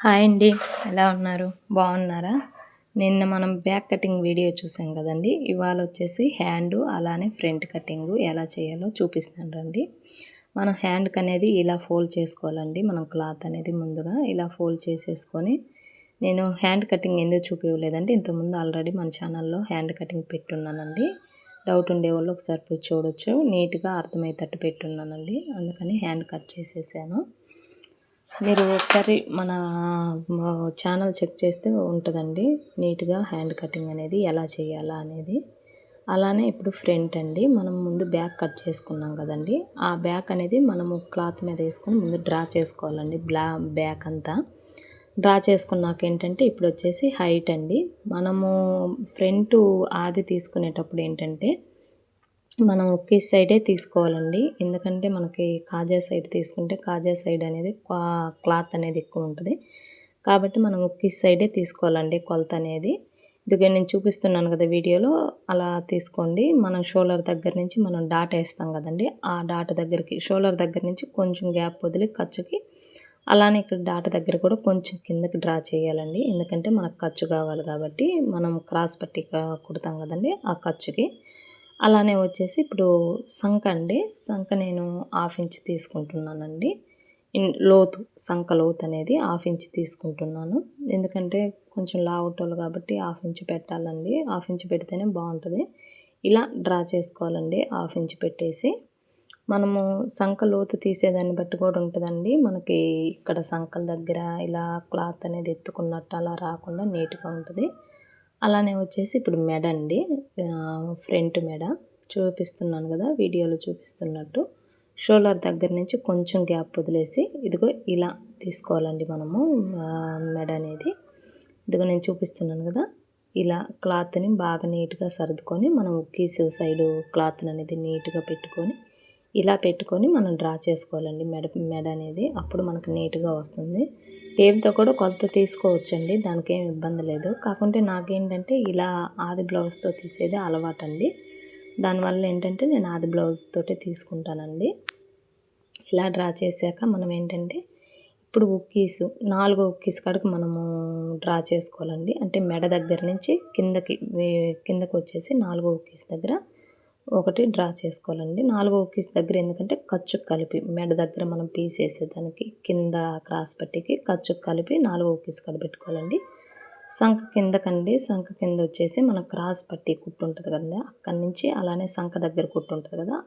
Hi అండి. ఎలా ఉన్నారు? బాగున్నారా? నిన్న మనం బ్యాక్ కటింగ్ వీడియో చూసాం కదండి. ఇవాళ వచ్చేసి హ్యాండ్ అలానే ఫ్రంట్ కటింగ్ ఎలా చేయాలో చూపిస్తాను రండి. మనం హ్యాండ్కి అనేది ఇలా ఫోల్డ్ చేసుకోవాలండి. మనం క్లాత్ అనేది ముందుగా ఇలా ఫోల్డ్ చేసేసుకొని, నేను హ్యాండ్ కటింగ్ ఎందుకు చూపించలేదంటే ఇంతకుముందు ఆల్రెడీ మన ఛానల్లో హ్యాండ్ కటింగ్ పెట్టున్నానండి. డౌట్ ఉండేవాళ్ళు ఒకసారి పోయి చూడొచ్చు. నీట్గా అర్థమయ్యేటట్టు పెట్టున్నానండి. అందుకని హ్యాండ్ కట్ చేసేసాను. మీరు ఒకసారి మన ఛానల్ చెక్ చేస్తే ఉంటుందండి నీట్గా హ్యాండ్ కటింగ్ అనేది ఎలా చేయాలా అనేది. అలానే ఇప్పుడు ఫ్రంట్ అండి, మనం ముందు బ్యాక్ కట్ చేసుకున్నాం కదండి. ఆ బ్యాక్ అనేది మనము క్లాత్ మీద వేసుకొని ముందు డ్రా చేసుకోవాలండి. బ్యాక్ అంతా డ్రా చేసుకున్నాక ఏంటంటే ఇప్పుడు వచ్చేసి హైట్ అండి. మనము ఫ్రంట్ ఆది తీసుకునేటప్పుడు ఏంటంటే మనం ఒకే సైడే తీసుకోవాలండి. ఎందుకంటే మనకి కాజా సైడ్ తీసుకుంటే కాజా సైడ్ అనేది క్లాత్ అనేది ఎక్కువ ఉంటుంది. కాబట్టి మనం ఒకే సైడే తీసుకోవాలండి కొలత అనేది. ఇదిగో నేను చూపిస్తున్నాను కదా వీడియోలో, అలా తీసుకోండి. మనం షోల్డర్ దగ్గర నుంచి మనం డాట్ వేస్తాం కదండి, ఆ డాట్ దగ్గరికి షోల్డర్ దగ్గర నుంచి కొంచెం గ్యాప్ వదిలి ఖర్చుకి, అలానే ఇక్కడ డాట్ దగ్గర కూడా కొంచెం కిందకి డ్రా చేయాలండి. ఎందుకంటే మనకు ఖర్చు కావాలి కాబట్టి మనం క్రాస్ పట్టి కుడతాం కదండి ఆ ఖర్చుకి. అలానే వచ్చేసి ఇప్పుడు సంక అండి, సంక నేను 1/2 ఇంచ్ తీసుకుంటున్నానండి. లోతు సంక లోతు అనేది 1/2 ఇంచ్ తీసుకుంటున్నాను. ఎందుకంటే కొంచెం లావుటోళ్ళు కాబట్టి 1/2 ఇంచ్ పెట్టాలండి. 1/2 ఇంచ్ పెడితేనే బాగుంటుంది. ఇలా డ్రా చేసుకోవాలండి. 1/2 ఇంచ్ పెట్టేసి మనము సంక లోతు తీసేదాన్ని బట్టి కూడా ఉంటుందండి. మనకి ఇక్కడ సంకల దగ్గర ఇలా క్లాత్ అనేది ఎత్తుకున్నట్టు అలా రాకుండా నీట్గా ఉంటుంది. అలానే వచ్చేసి ఇప్పుడు మెడ అండి, ఫ్రంట్ మెడ చూపిస్తున్నాను కదా వీడియోలో చూపిస్తున్నట్టు. షోల్డర్ దగ్గర నుంచి కొంచెం గ్యాప్ వదిలేసి ఇదిగో ఇలా తీసుకోవాలండి మనము మెడ అనేది. ఇదిగో నేను చూపిస్తున్నాను కదా, ఇలా క్లాత్ని బాగా నీట్గా సర్దుకొని మనం కీసు సైడు క్లాత్ అనేది నీట్గా పెట్టుకొని ఇలా పెట్టుకొని మనం డ్రా చేసుకోవాలండి మెడ అనేది. అప్పుడు మనకు నీట్గా వస్తుంది. టేప్తో కూడా కొలత తీసుకోవచ్చండి, దానికి ఏం ఇబ్బంది లేదు. కాకుంటే నాకేంటంటే ఇలా ఆది బ్లౌజ్తో తీసేది అలవాటండి. దానివల్ల ఏంటంటే నేను ఆది బ్లౌజ్ తోటే తీసుకుంటానండి. ఇలా డ్రా చేశాక మనం ఏంటంటే ఇప్పుడు ఉక్కీసు 4 ఉక్కీస్ కాడికి మనము డ్రా చేసుకోవాలండి. అంటే మెడ దగ్గర నుంచి కిందకి వచ్చేసి 4 ఉక్కీస్ దగ్గర ఒకటి డ్రా చేసుకోవాలండి. 4 ఉక్కీస్ దగ్గర ఎందుకంటే ఖర్చుకు కలిపి మెడ దగ్గర మనం పీసేసేదానికి కింద క్రాస్ పట్టికి ఖర్చుకు కలిపి 4 ఉక్కీస్ కాడ పెట్టుకోవాలండి. సంక కిందకండి, సంక కింద వచ్చేసి మన క్రాస్ పట్టి కుట్టు ఉంటుంది కదండి, అక్కడి నుంచి అలానే సంక దగ్గర కుట్టు ఉంటుంది కదా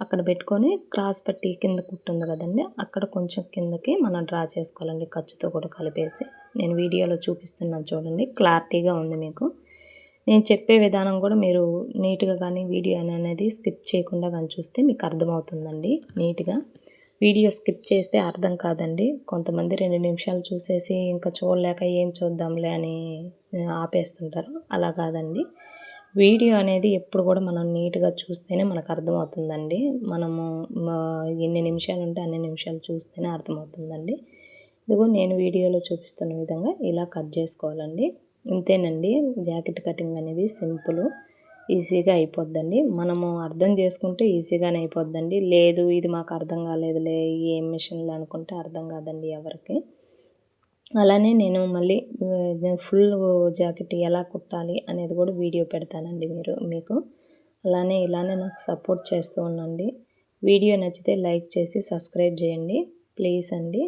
అక్కడ పెట్టుకొని క్రాస్ పట్టి కింద కుట్టు ఉంది కదండి, అక్కడ కొంచెం కిందకి మనం డ్రా చేసుకోవాలండి ఖర్చుతో కూడా కలిపేసి. నేను వీడియోలో చూపిస్తున్నాను చూడండి, క్లారిటీగా ఉంది మీకు. నేను చెప్పే విధానం కూడా మీరు నీట్గా కానీ వీడియో అనేది స్కిప్ చేయకుండా కానీ చూస్తే మీకు అర్థమవుతుందండి నీట్గా. వీడియో స్కిప్ చేస్తే అర్థం కాదండి. కొంతమంది 2 నిమిషాలు చూసేసి ఇంకా చూడలేక ఏం చూద్దాంలే అని ఆపేస్తుంటారు. అలా కాదండి, వీడియో అనేది ఎప్పుడు కూడా మనం నీట్గా చూస్తేనే మనకు అర్థమవుతుందండి. మనము ఎన్ని నిమిషాలు ఉంటే అన్ని నిమిషాలు చూస్తేనే అర్థమవుతుందండి. ఇదిగో నేను వీడియోలో చూపిస్తున్న విధంగా ఇలా కట్ చేసుకోవాలండి. ఇంతేనండి, జాకెట్ కటింగ్ అనేది సింపుల్, ఈజీగా అయిపోద్దండి. మనము అర్థం చేసుకుంటే ఈజీగానే అయిపోద్దండి. లేదు ఇది మాకు అర్థం కాలేదులే ఏం మిషన్లు అనుకుంటే అర్థం కాదండి ఎవరికి. అలానే నేను మళ్ళీ ఫుల్ జాకెట్ ఎలా కుట్టాలి అనేది కూడా వీడియో పెడతానండి మీకు. ఇలానే నాకు సపోర్ట్ చేస్తూ ఉండండి. వీడియో నచ్చితే లైక్ చేసి సబ్స్క్రైబ్ చేయండి ప్లీజ్ అండి.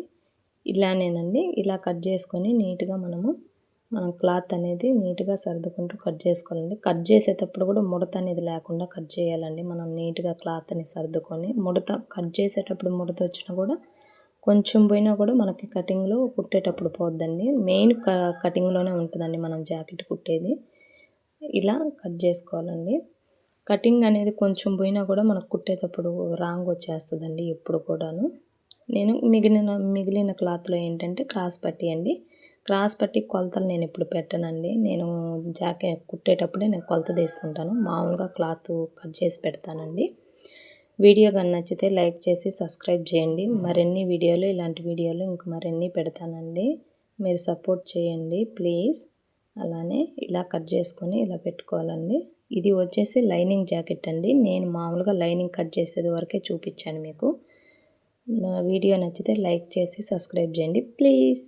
ఇలానేనండి, ఇలా కట్ చేసుకొని నీట్గా మనం క్లాత్ అనేది నీట్గా సర్దుకుంటూ కట్ చేసుకోవాలండి. కట్ చేసేటప్పుడు కూడా ముడత అనేది లేకుండా కట్ చేయాలండి. మనం నీట్గా క్లాత్ని సర్దుకొని, కట్ చేసేటప్పుడు ముడత వచ్చినా కూడా కొంచెం పోయినా కూడా మనకి కటింగ్లో కుట్టేటప్పుడు పోద్దండి. మెయిన్ కటింగ్లోనే ఉంటుందండి మనం జాకెట్ కుట్టేది. ఇలా కట్ చేసుకోవాలండి. కటింగ్ అనేది కొంచెం పోయినా కూడా మనకు కుట్టేటప్పుడు రాంగ్ వచ్చేస్తుందండి ఎప్పుడు కూడాను. నేను మిగిలిన క్లాత్లో ఏంటంటే క్రాస్ పట్టి అండి. క్రాస్ పట్టి కొలతలు నేను ఇప్పుడు పెట్టనండి. నేను జాకెట్ కుట్టేటప్పుడే నేను కొలత తీసుకుంటాను. మామూలుగా క్లాత్ కట్ చేసి పెడతానండి. వీడియో కానీ నచ్చితే లైక్ చేసి సబ్స్క్రైబ్ చేయండి. మరిన్ని వీడియోలు ఇలాంటి వీడియోలు ఇంక మరిన్ని పెడతానండి. మీరు సపోర్ట్ చేయండి ప్లీజ్. అలానే ఇలా కట్ చేసుకొని ఇలా పెట్టుకోవాలండి. ఇది వచ్చేసి లైనింగ్ జాకెట్ అండి. నేను మామూలుగా లైనింగ్ కట్ చేసేది వరకే చూపించాను మీకు. నా వీడియో నచ్చితే లైక్ చేసి సబ్స్క్రైబ్ చేయండి ప్లీజ్.